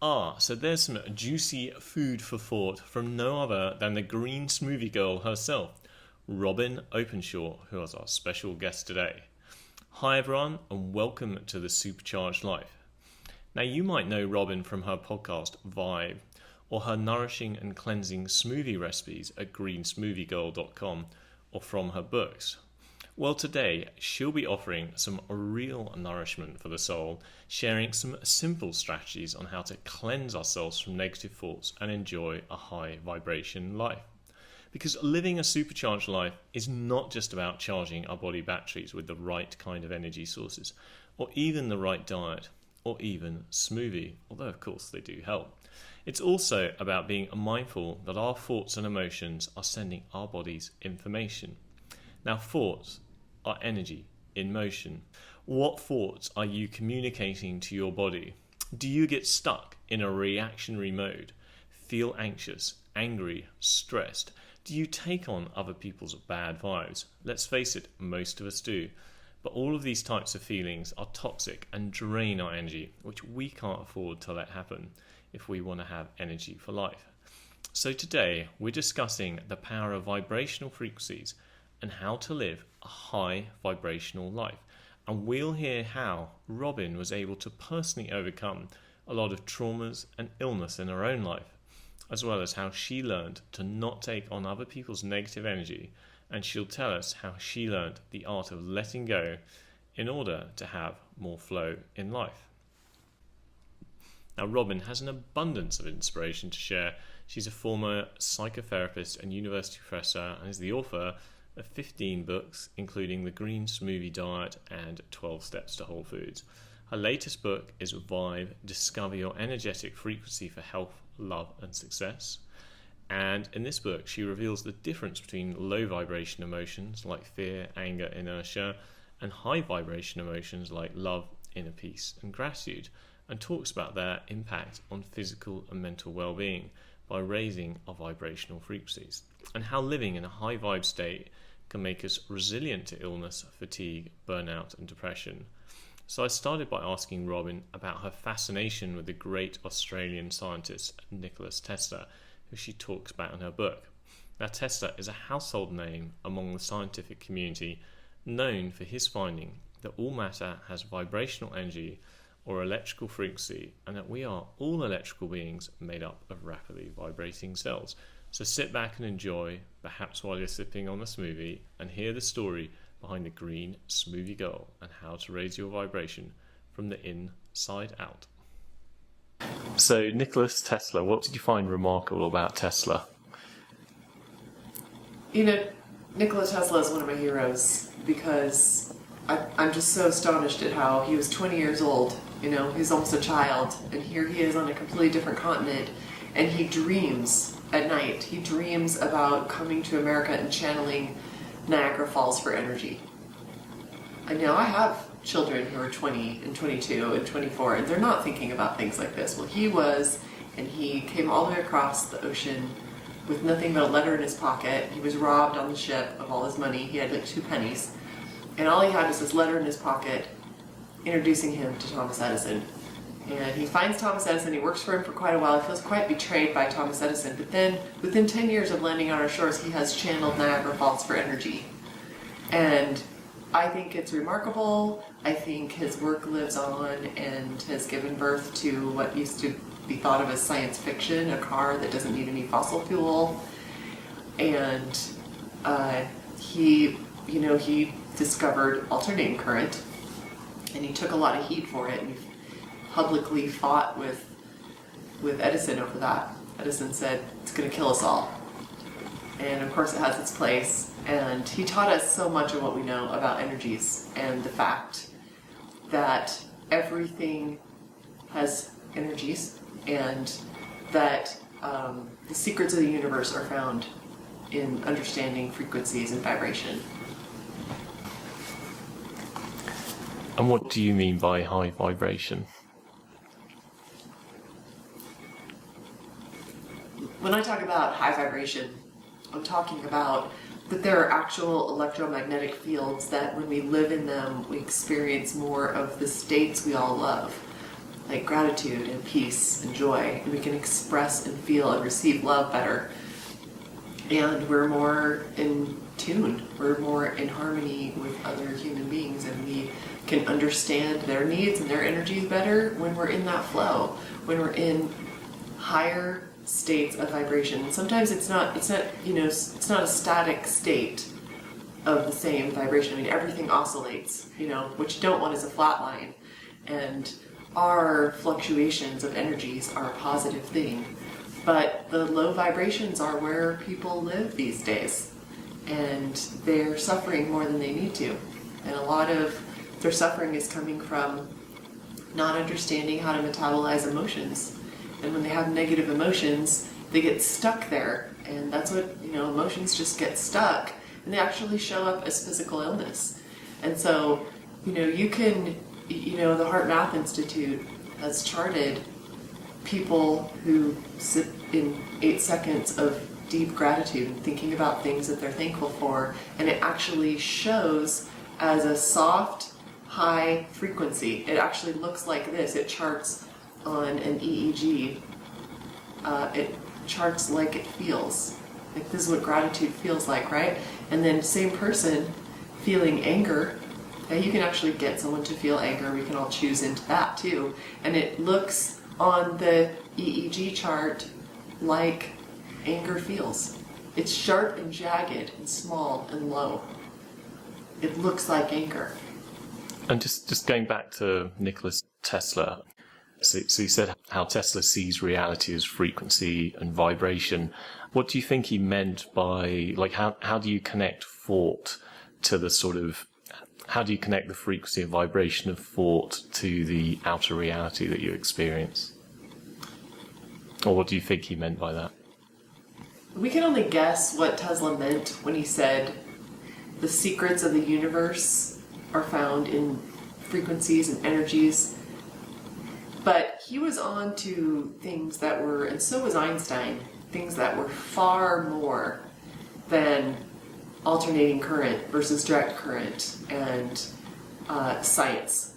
So there's some juicy food for thought from no other than the green smoothie girl herself, Robyn Openshaw, who is our special guest today. Hi everyone, and welcome to the SuperCharged Life. Now you might know Robyn from her podcast Vibe, or her nourishing and cleansing smoothie recipes at greensmoothiegirl.com, or from her books. Well, today she'll be offering some real nourishment for the soul, sharing some simple strategies on how to cleanse ourselves from negative thoughts and enjoy a high vibration life. Because living a supercharged life is not just about charging our body batteries with the right kind of energy sources, or even the right diet, or even smoothie, although of course they do help. It's also about being mindful that our thoughts and emotions are sending our bodies information. Now, thoughts are energy in motion. What thoughts are you communicating to your body? Do you get stuck in a reactionary mode, feel anxious, angry, stressed? Do you take on other people's bad vibes? Let's face it, most of us do. But all of these types of feelings are toxic and drain our energy, which we can't afford to let happen if we want to have energy for life. So today we're discussing the power of vibrational frequencies and how to live a high vibrational life. And we'll hear how Robyn was able to personally overcome a lot of traumas and illness in her own life, as well as how she learned to not take on other people's negative energy, and she'll tell us how she learned the art of letting go in order to have more flow in life. Now, Robyn has an abundance of inspiration to share. She's a former psychotherapist and university professor and is the author of 15 books, including The Green Smoothie Diet and 12 Steps to Whole Foods. Her latest book is Vibe, Discover Your Energetic Frequency for Health, Love and Success. And in this book, she reveals the difference between low vibration emotions like fear, anger, inertia, and high vibration emotions like love, inner peace, and gratitude, and talks about their impact on physical and mental well-being by raising our vibrational frequencies, and how living in a high vibe state can make us resilient to illness, fatigue, burnout, and depression. So I started by asking Robyn about her fascination with the great Australian scientist Nikola Tesla, who she talks about in her book. Now, Tesla is a household name among the scientific community, known for his finding that all matter has vibrational energy or electrical frequency, and that we are all electrical beings made up of rapidly vibrating cells. So sit back and enjoy, perhaps while you're sipping on a smoothie, and hear the story behind the green smoothie girl and how to raise your vibration from the inside out. So, Nikola Tesla, what did you find remarkable about Tesla? You know, Nikola Tesla is one of my heroes because I'm just so astonished at how he was 20 years old. You know, he's almost a child, and here he is on a completely different continent, and he dreams at night. He dreams about coming to America and channeling Niagara Falls for energy. And now I have children who are 20 and 22 and 24, and they're not thinking about things like this. Well, he was, and he came all the way across the ocean with nothing but a letter in his pocket. He was robbed on the ship of all his money. He had like 2 pennies, and all he had was this letter in his pocket introducing him to Thomas Edison. And he finds Thomas Edison. He works for him for quite a while. He feels quite betrayed by Thomas Edison, but then within 10 years of landing on our shores, he has channeled Niagara Falls for energy. And I think it's remarkable. I think his work lives on and has given birth to what used to be thought of as science fiction, a car that doesn't need any fossil fuel. And he discovered alternating current, and he took a lot of heat for it, and he publicly fought with Edison over that. Edison said, it's going to kill us all. And of course it has its place. And he taught us so much of what we know about energies and the fact that everything has energies, and that the secrets of the universe are found in understanding frequencies and vibration. And what do you mean by high vibration? When I talk about high vibration, I'm talking about that there are actual electromagnetic fields that when we live in them, we experience more of the states we all love. like gratitude and peace and joy, and we can express and feel and receive love better. And we're more in tune, we're more in harmony with other human beings, and we can understand their needs and their energies better when we're in that flow, when we're in higher states of vibration. And sometimes it's not it's not a static state of the same vibration. I mean, everything oscillates, what you don't want is a flat line. And our fluctuations of energies are a positive thing. But the low vibrations are where people live these days. And they're suffering more than they need to. And a lot of their suffering is coming from not understanding how to metabolize emotions. And when they have negative emotions, they get stuck there. And that's what, emotions just get stuck. And they actually show up as physical illness. And so, you can, the Heart Math Institute has charted people who sit in 8 seconds of deep gratitude and thinking about things that they're thankful for, and it actually shows as a soft, high frequency. It actually looks like this. It charts on an EEG. It charts like it feels. Like this is what gratitude feels like, right? And then same person feeling anger. Now you can actually get someone to feel anger. We can all choose into that too. And it looks on the EEG chart like anger feels. It's sharp and jagged and small and low. It looks like anger. And just going back to Nikola Tesla, so you said how Tesla sees reality as frequency and vibration. What do you think he meant by, how do you connect thought to the how do you connect the frequency and vibration of thought to the outer reality that you experience? Or what do you think he meant by that? We can only guess what Tesla meant when he said the secrets of the universe are found in frequencies and energies. But he was on to things that were, and so was Einstein, things that were far more than alternating current versus direct current and science.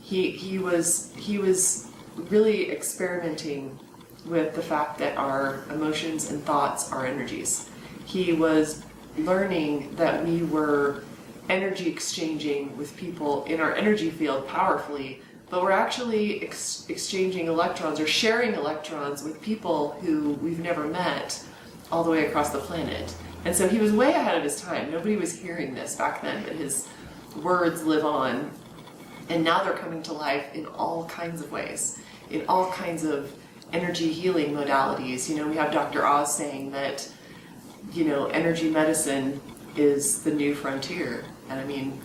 He was really experimenting with the fact that our emotions and thoughts are energies. He was learning that we were energy exchanging with people in our energy field powerfully, but we're actually exchanging electrons or sharing electrons with people who we've never met all the way across the planet. And so he was way ahead of his time. Nobody was hearing this back then, but his words live on. And now they're coming to life in all kinds of ways, in all kinds of energy healing modalities. We have Dr. Oz saying that, energy medicine is the new frontier. And I mean,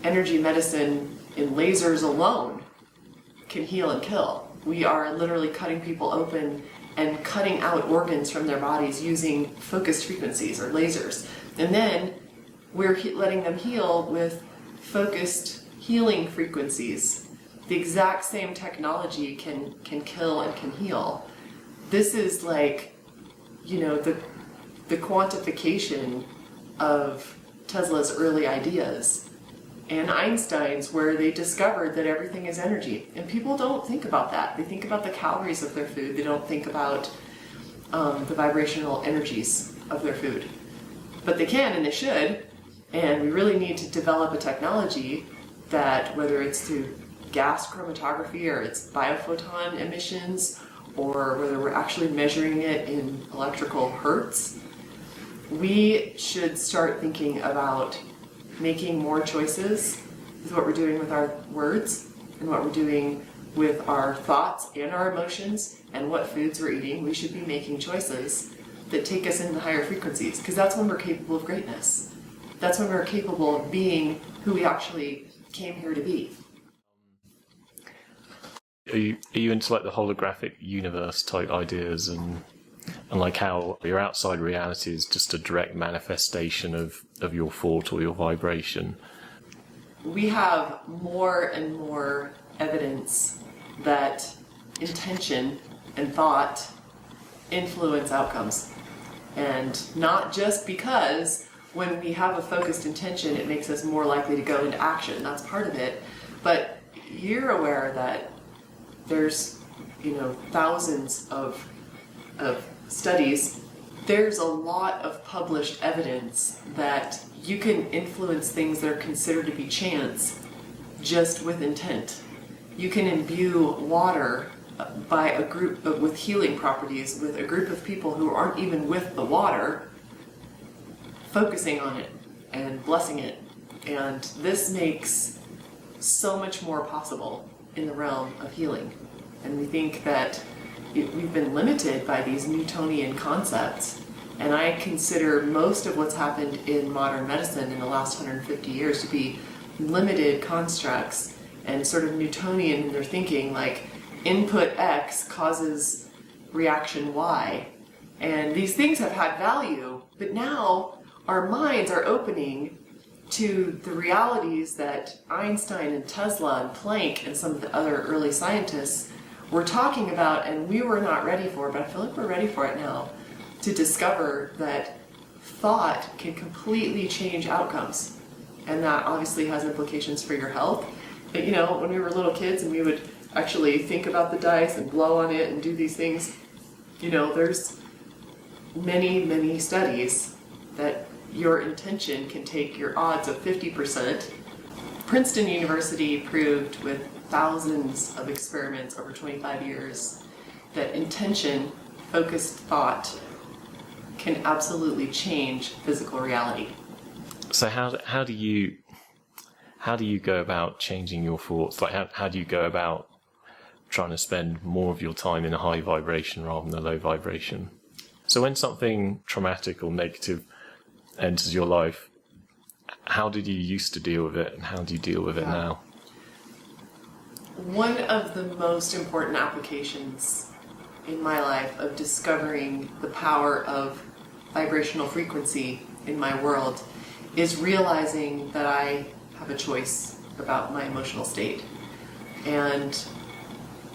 energy medicine in lasers alone can heal and kill. We are literally cutting people open and cutting out organs from their bodies using focused frequencies or lasers. And then we're letting them heal with focused healing frequencies. The exact same technology can kill and can heal. This is like, the quantification of Tesla's early ideas and Einstein's, where they discovered that everything is energy. And people don't think about that. They think about the calories of their food. They don't think about the vibrational energies of their food. But they can and they should. And we really need to develop a technology that, whether it's through gas chromatography or it's biophoton emissions, or whether we're actually measuring it in electrical hertz, we should start thinking about making more choices with what we're doing with our words and what we're doing with our thoughts and our emotions and what foods we're eating. We should be making choices that take us into higher frequencies, because that's when we're capable of greatness. That's when we're capable of being who we actually came here to be. Are you into the holographic universe type ideas and like how your outside reality is just a direct manifestation of your thought or your vibration? We have more and more evidence that intention and thought influence outcomes. And not just because when we have a focused intention, it makes us more likely to go into action. That's part of it. But you're aware that there's, thousands of studies. There's a lot of published evidence that you can influence things that are considered to be chance just with intent. You can imbue water by a group with healing properties, with a group of people who aren't even with the water, focusing on it and blessing it. And this makes so much more possible in the realm of healing. And we think that we've been limited by these Newtonian concepts. And I consider most of what's happened in modern medicine in the last 150 years to be limited constructs and sort of Newtonian in their thinking, like input X causes reaction Y. And these things have had value, but now our minds are opening to the realities that Einstein and Tesla and Planck and some of the other early scientists were talking about, and we were not ready for, but I feel like we're ready for it now, to discover that thought can completely change outcomes. And that obviously has implications for your health. But when we were little kids and we would actually think about the dice and blow on it and do these things, there's many, many studies that your intention can take your odds of 50%. Princeton University proved with thousands of experiments over 25 years that intention, focused thought, can absolutely change physical reality. So how do you go about changing your thoughts? Like how do you go about trying to spend more of your time in a high vibration rather than a low vibration? So when something traumatic or negative enters your life, how did you used to deal with it and how do you deal with it now? One of the most important applications in my life of discovering the power of vibrational frequency in my world is realizing that I have a choice about my emotional state. And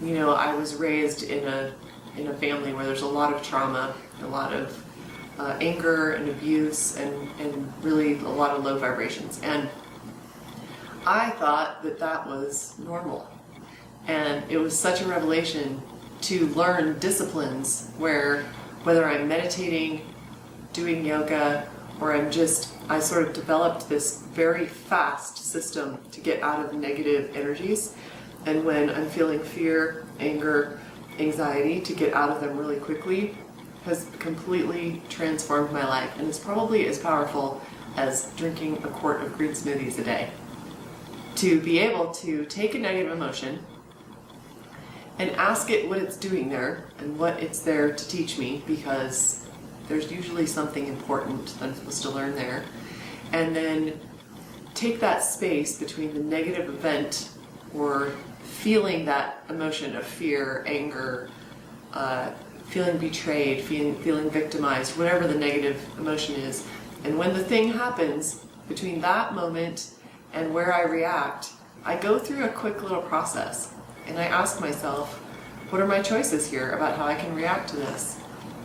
I was raised in a family where there's a lot of trauma, a lot of anger and abuse, and really a lot of low vibrations. And I thought that was normal. And it was such a revelation to learn disciplines where, whether I'm meditating, doing yoga, or I sort of developed this very fast system to get out of negative energies. And when I'm feeling fear, anger, anxiety, to get out of them really quickly, has completely transformed my life. And it's probably as powerful as drinking a quart of green smoothies a day. To be able to take a negative emotion and ask it what it's doing there and what it's there to teach me, because there's usually something important that I'm supposed to learn there. And then take that space between the negative event or feeling that emotion of fear, anger, feeling betrayed, feeling victimized, whatever the negative emotion is. And when the thing happens, between that moment and where I react, I go through a quick little process. And I ask myself, what are my choices here about how I can react to this?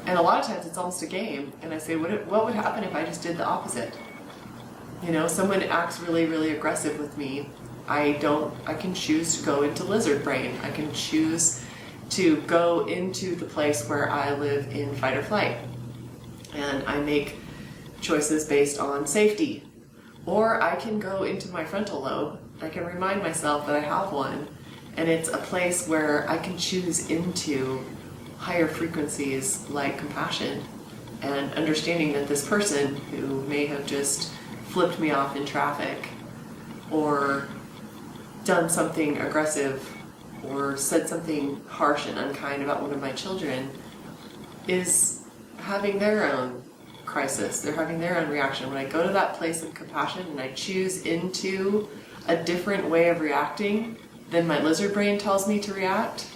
And a lot of times it's almost a game. And I say, what would happen if I just did the opposite? Someone acts really, really aggressive with me. I can choose to go into lizard brain. I can choose to go into the place where I live in fight or flight. And I make choices based on safety. Or I can go into my frontal lobe. I can remind myself that I have one. And it's a place where I can choose into higher frequencies like compassion and understanding that this person who may have just flipped me off in traffic or done something aggressive or said something harsh and unkind about one of my children is having their own crisis. They're having their own reaction. When I go to that place of compassion and I choose into a different way of reacting than my lizard brain tells me to react,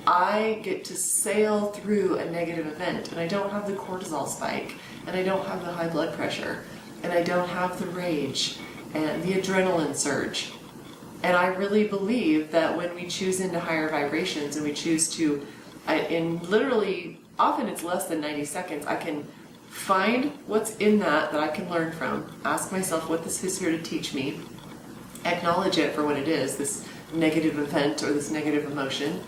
I get to sail through a negative event, and I don't have the cortisol spike, and I don't have the high blood pressure, and I don't have the rage and the adrenaline surge. And I really believe that when we choose into higher vibrations and we choose to, in literally, often it's less than 90 seconds, I can find what's in that I can learn from, ask myself what this is here to teach me, acknowledge it for what it is, this negative event or this negative emotion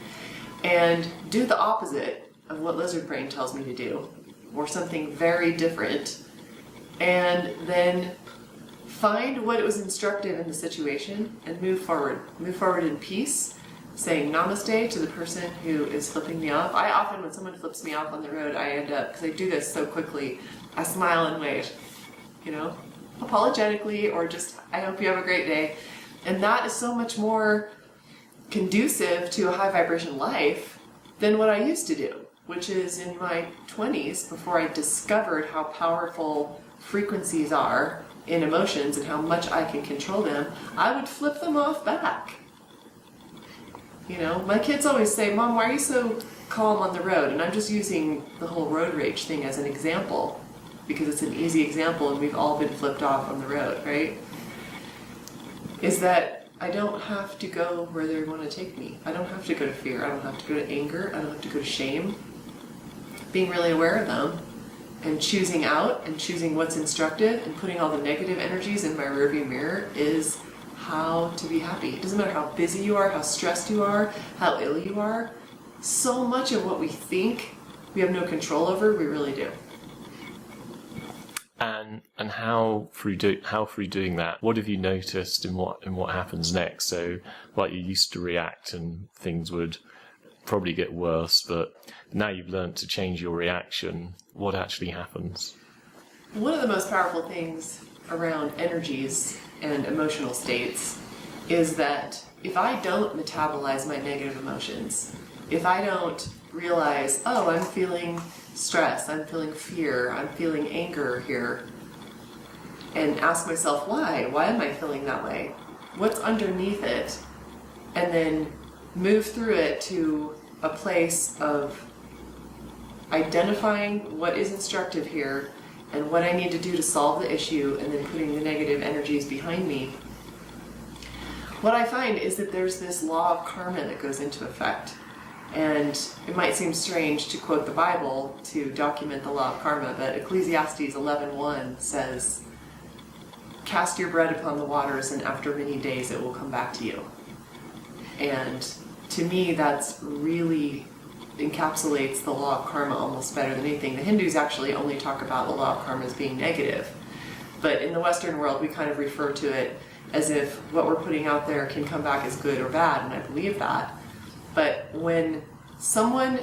and do the opposite of what lizard brain tells me to do, or something very different, and then find what was instructive in the situation and move forward. Move forward in peace, saying namaste to the person who is flipping me off. I often, when someone flips me off on the road, I end up, because I do this so quickly, I smile and wave, apologetically, or just, I hope you have a great day. And that is so much more conducive to a high vibration life than what I used to do, which is in my 20s, before I discovered how powerful frequencies are in emotions and how much I can control them, I would flip them off back. My kids always say, Mom, why are you so calm on the road? And I'm just using the whole road rage thing as an example, because it's an easy example and we've all been flipped off on the road, right? Is that I don't have to go where they want to take me. I don't have to go to fear. I don't have to go to anger. I don't have to go to shame. Being really aware of them and choosing out and choosing what's instructive and putting all the negative energies in my rearview mirror is how to be happy. It doesn't matter how busy you are, how stressed you are, how ill you are. So much of what we think we have no control over, we really do. And how through doing that, what have you noticed in what happens next? So, like, you used to react and things would probably get worse, but now you've learned to change your reaction. What actually happens? One of the most powerful things around energies and emotional states is that if I don't metabolize my negative emotions, if I don't realize, oh, I'm feeling stress, I'm feeling fear, I'm feeling anger here, and ask myself, why am I feeling that way? What's underneath it? And then move through it to a place of identifying what is instructive here and what I need to do to solve the issue, and then putting the negative energies behind me. What I find is that there's this law of karma that goes into effect. And it might seem strange to quote the Bible to document the law of karma, but Ecclesiastes 11:1 says, cast your bread upon the waters, and after many days it will come back to you. And to me, that's really encapsulates the law of karma almost better than anything. The Hindus actually only talk about the law of karma as being negative. But in the Western world, we kind of refer to it as if what we're putting out there can come back as good or bad, and I believe that. But when someone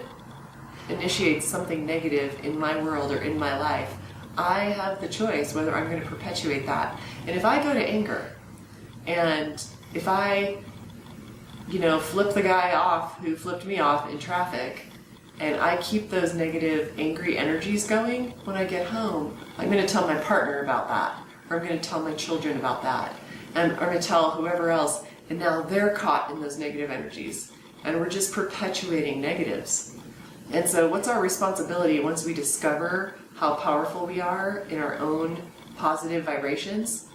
initiates something negative in my world or in my life, I have the choice whether I'm going to perpetuate that. And if I go to anger, and if I flip the guy off who flipped me off in traffic, and I keep those negative, angry energies going, when I get home, I'm going to tell my partner about that, or I'm going to tell my children about that, and I'm going to tell whoever else, and now they're caught in those negative energies, and we're just perpetuating negatives. And so what's our responsibility once we discover how powerful we are in our own positive vibrations?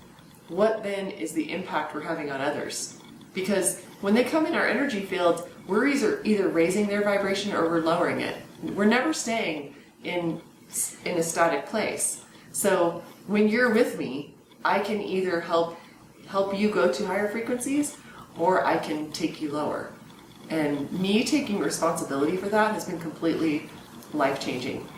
What then is the impact we're having on others? Because when they come in our energy field, we're either raising their vibration or we're lowering it. We're never staying in a static place. So when you're with me, I can either help you go to higher frequencies, or I can take you lower. And me taking responsibility for that has been completely life-changing,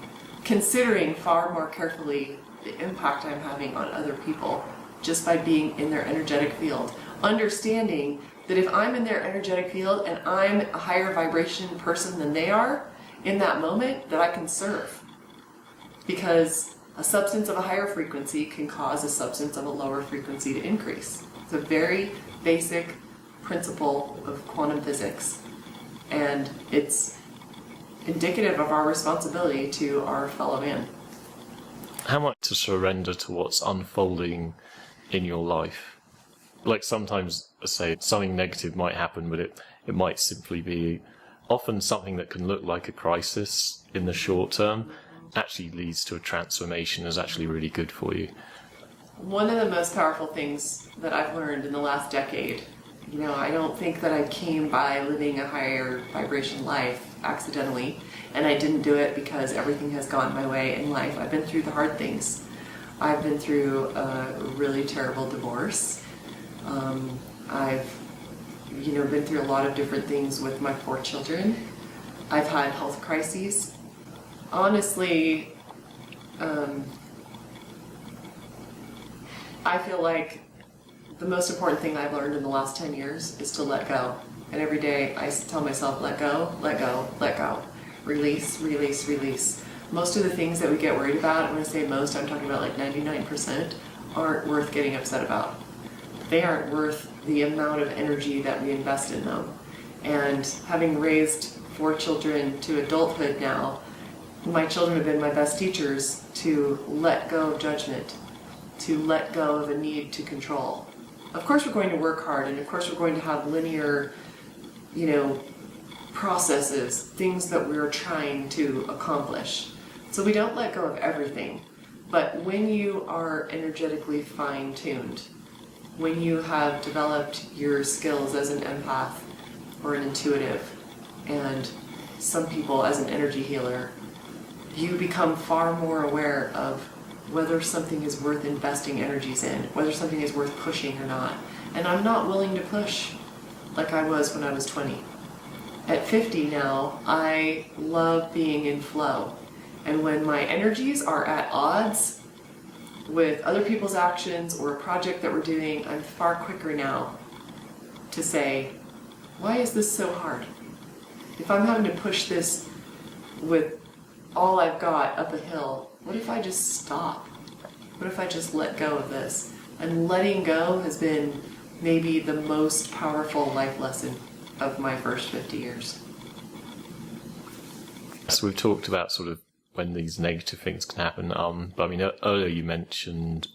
considering far more carefully the impact I'm having on other people just by being in their energetic field. Understanding that if I'm in their energetic field and I'm a higher vibration person than they are, in that moment, that I can serve. Because a substance of a higher frequency can cause a substance of a lower frequency to increase. It's a very basic principle of quantum physics. And it's indicative of our responsibility to our fellow man. How much to surrender to what's unfolding in your life? Like, sometimes, say, something negative might happen, but it might simply be often something that can look like a crisis in the short term actually leads to a transformation is actually really good for you. One of the most powerful things that I've learned in the last decade, I don't think that I came by living a higher vibration life accidentally, and I didn't do it because everything has gone my way in life. I've been through the hard things. I've been through a really terrible divorce. I've been through a lot of different things with my 4 children. I've had health crises. Honestly, I feel like the most important thing I've learned in the last 10 years is to let go. And every day I tell myself, let go, let go, let go. Release, release, release. Most of the things that we get worried about, and when I say most, I'm talking about like 99%, aren't worth getting upset about. They aren't worth the amount of energy that we invest in them. And having raised 4 children to adulthood now, my children have been my best teachers to let go of judgment, to let go of a need to control. Of course we're going to work hard, and of course we're going to have linear, processes, things that we're trying to accomplish. So we don't let go of everything. But when you are energetically fine-tuned, when you have developed your skills as an empath or an intuitive, and some people as an energy healer, you become far more aware of whether something is worth investing energies in, whether something is worth pushing or not. And I'm not willing to push like I was when I was 20. At 50 now, I love being in flow. And when my energies are at odds with other people's actions or a project that we're doing, I'm far quicker now to say, why is this so hard? If I'm having to push this with all I've got up a hill, what if I just stop? What if I just let go of this? And letting go has been maybe the most powerful life lesson of my first 50 years. So we've talked about sort of when these negative things can happen. But I mean, earlier you mentioned,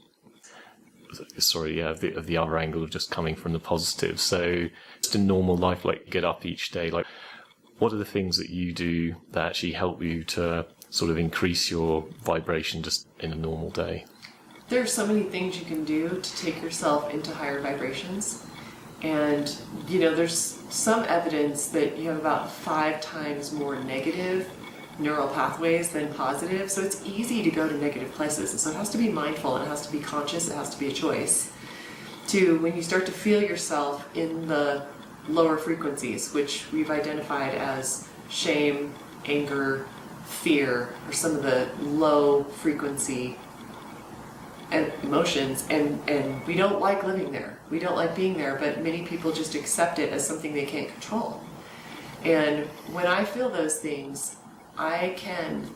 of the other angle of just coming from the positive. So just in normal life, like get up each day, like what are the things that you do that actually help you to sort of increase your vibration just in a normal day? There are so many things you can do to take yourself into higher vibrations. And, there's some evidence that you have about 5 times more negative neural pathways than positive. So it's easy to go to negative places. And so it has to be mindful, and it has to be conscious, it has to be a choice. When you start to feel yourself in the lower frequencies, which we've identified as shame, anger, fear, or some of the low frequency emotions, and we don't like living there. We don't like being there, but many people just accept it as something they can't control. And when I feel those things, I can,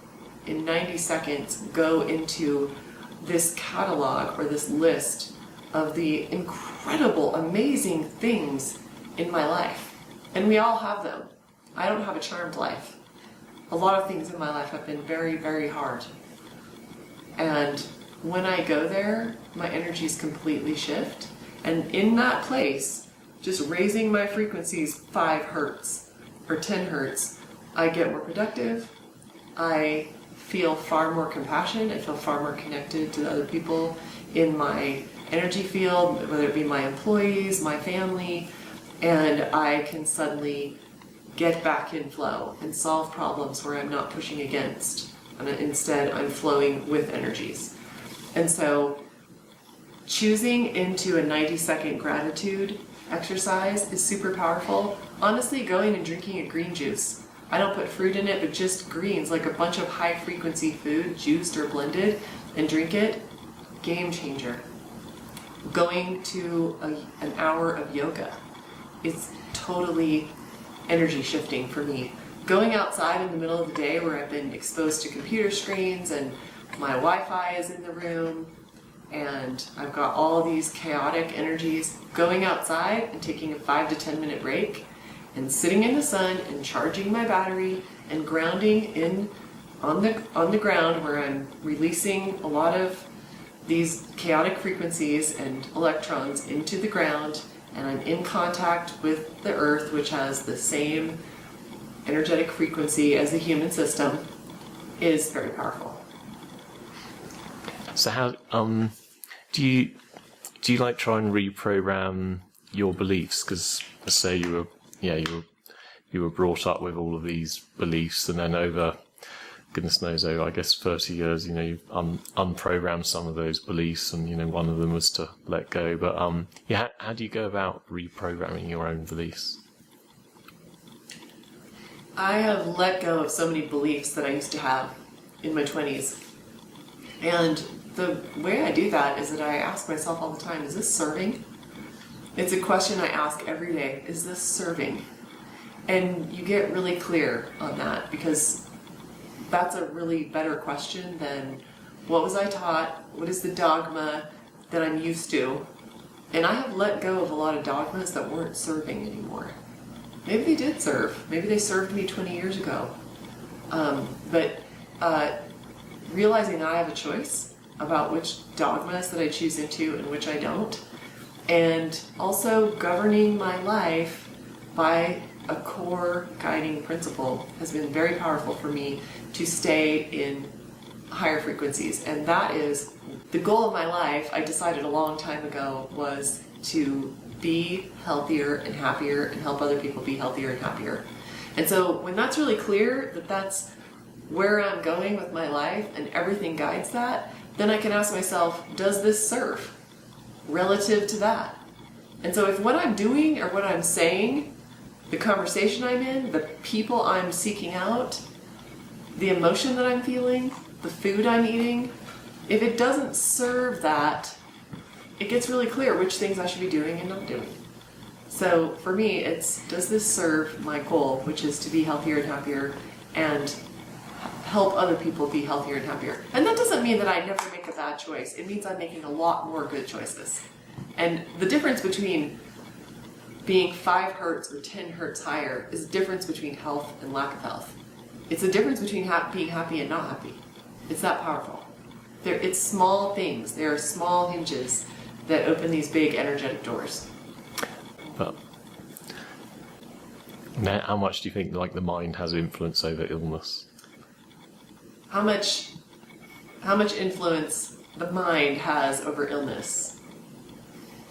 in 90 seconds, go into this catalog or this list of the incredible, amazing things in my life. And we all have them. I don't have a charmed life. A lot of things in my life have been very, very hard. And when I go there, my energies completely shift. And in that place, just raising my frequencies 5 hertz or 10 hertz, I get more productive. I feel far more compassion. I feel far more connected to the other people in my energy field, whether it be my employees, my family, and I can suddenly get back in flow and solve problems where I'm not pushing against, and instead I'm flowing with energies. And so choosing into a 90-second gratitude exercise is super powerful. Honestly, going and drinking a green juice. I don't put fruit in it, but just greens, like a bunch of high-frequency food, juiced or blended, and drink it, game changer. Going to an hour of yoga is totally energy shifting for me. Going outside in the middle of the day where I've been exposed to computer screens and my Wi-Fi is in the room and I've got all these chaotic energies, going outside and taking a 5 to 10 minute break and sitting in the sun and charging my battery and grounding on the ground where I'm releasing a lot of these chaotic frequencies and electrons into the ground, and I'm in contact with the earth, which has the same energetic frequency as the human system, is very powerful. So how do you like try and reprogram your beliefs? Because say you were brought up with all of these beliefs, and then over goodness knows, over, I guess, 30 years, you've unprogrammed some of those beliefs, and, one of them was to let go. But, how do you go about reprogramming your own beliefs? I have let go of so many beliefs that I used to have in my 20s. And the way I do that is that I ask myself all the time, is this serving? It's a question I ask every day. Is this serving? And you get really clear on that, because that's a really better question than what was I taught? What is the dogma that I'm used to? And I have let go of a lot of dogmas that weren't serving anymore. Maybe they did serve. Maybe they served me 20 years ago. But realizing that I have a choice about which dogmas that I choose into and which I don't, and also governing my life by a core guiding principle has been very powerful for me to stay in higher frequencies. And that is the goal of my life. I decided a long time ago was to be healthier and happier and help other people be healthier and happier. And so when that's really clear that that's where I'm going with my life and everything guides that, then I can ask myself, does this serve relative to that? And so if what I'm doing or what I'm saying, the conversation I'm in, the people I'm seeking out, the emotion that I'm feeling, the food I'm eating, if it doesn't serve that, it gets really clear which things I should be doing and not doing. So for me, it's, does this serve my goal, which is to be healthier and happier and help other people be healthier and happier? And that doesn't mean that I never make a bad choice. It means I'm making a lot more good choices. And the difference between being 5 hertz or 10 hertz higher is the difference between health and lack of health. It's the difference between being happy and not happy. It's that powerful. It's small things. There are small hinges that open these big energetic doors. But now, how much do you think the mind has influence over illness? How much influence the mind has over illness?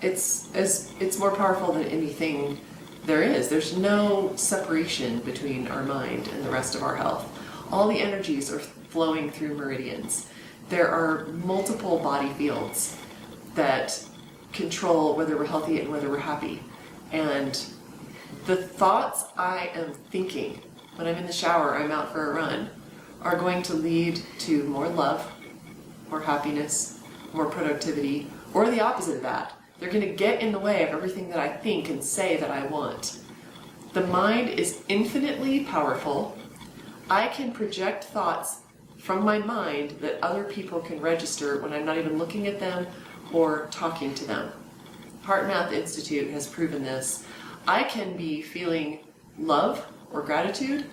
It's more powerful than anything there is. There's no separation between our mind and the rest of our health. All the energies are flowing through meridians. There are multiple body fields that control whether we're healthy and whether we're happy. And the thoughts I am thinking when I'm in the shower, I'm out for a run, are going to lead to more love, more happiness, more productivity, or the opposite of that. They're going to get in the way of everything that I think and say that I want. The mind is infinitely powerful. I can project thoughts from my mind that other people can register when I'm not even looking at them or talking to them. HeartMath Institute has proven this. I can be feeling love or gratitude,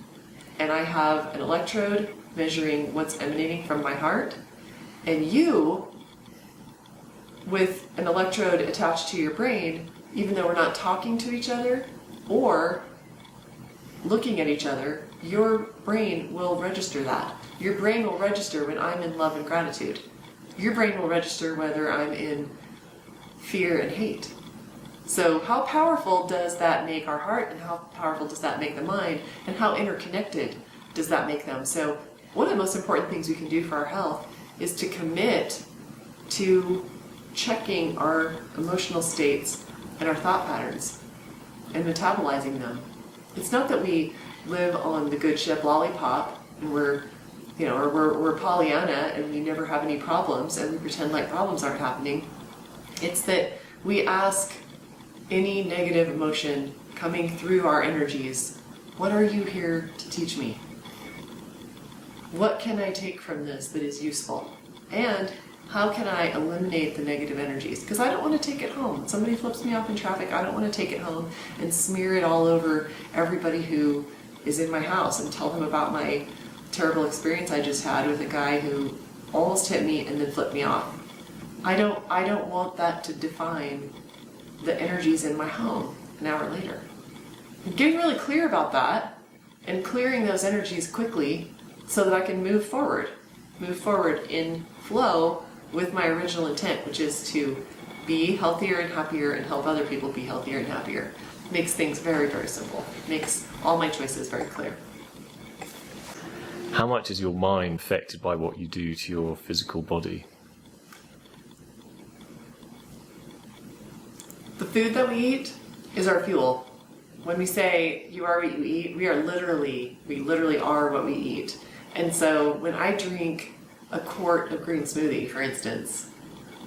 and I have an electrode measuring what's emanating from my heart, and you, with an electrode attached to your brain, even though we're not talking to each other or looking at each other, your brain will register that. Your brain will register when I'm in love and gratitude. Your brain will register whether I'm in fear and hate. So how powerful does that make our heart, and how powerful does that make the mind, and how interconnected does that make them? So one of the most important things we can do for our health is to commit to checking our emotional states and our thought patterns and metabolizing them. It's not that we live on the good ship lollipop and we're Pollyanna and we never have any problems and we pretend like problems aren't happening. It's that we ask any negative emotion coming through our energies, what are you here to teach me? What can I take from this that is useful? And how can I eliminate the negative energies? Because I don't want to take it home. When somebody flips me off in traffic, I don't want to take it home and smear it all over everybody who is in my house and tell them about my terrible experience I just had with a guy who almost hit me and then flipped me off. I don't want that to define the energies in my home an hour later. And getting really clear about that and clearing those energies quickly so that I can move forward in flow with my original intent, which is to be healthier and happier and help other people be healthier and happier. Makes things very, very simple. Makes all my choices very clear. How much is your mind affected by what you do to your physical body? The food that we eat is our fuel. When we say you are what you eat, we literally are what we eat. And so when I drink a quart of green smoothie, for instance,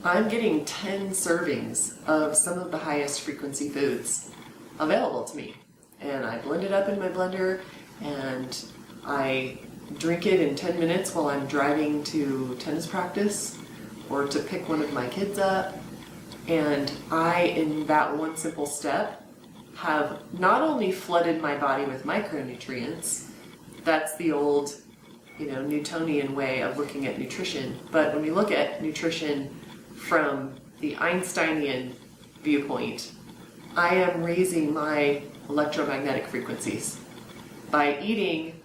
I'm getting 10 servings of some of the highest frequency foods available to me. And I blend it up in my blender and I drink it in 10 minutes while I'm driving to tennis practice or to pick one of my kids up. And I, in that one simple step, have not only flooded my body with micronutrients, that's the old, Newtonian way of looking at nutrition, but when we look at nutrition from the Einsteinian viewpoint, I am raising my electromagnetic frequencies by eating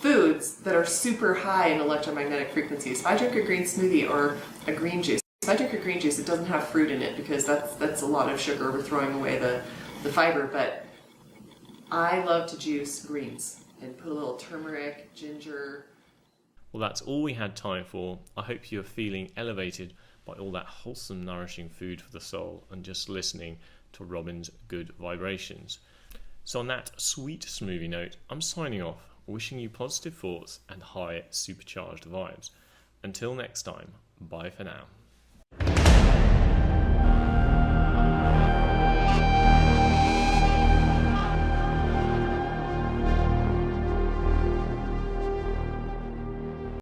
foods that are super high in electromagnetic frequencies. If I drink a green smoothie or a green juice, if I drink a green juice, it doesn't have fruit in it because that's a lot of sugar. We're throwing away the fiber, but I love to juice greens and put a little turmeric, ginger. Well, that's all we had time for. I hope you're feeling elevated by all that wholesome, nourishing food for the soul and just listening to Robyn's good vibrations. So on that sweet smoothie note, I'm signing off, wishing you positive thoughts and high supercharged vibes. Until next time, bye for now.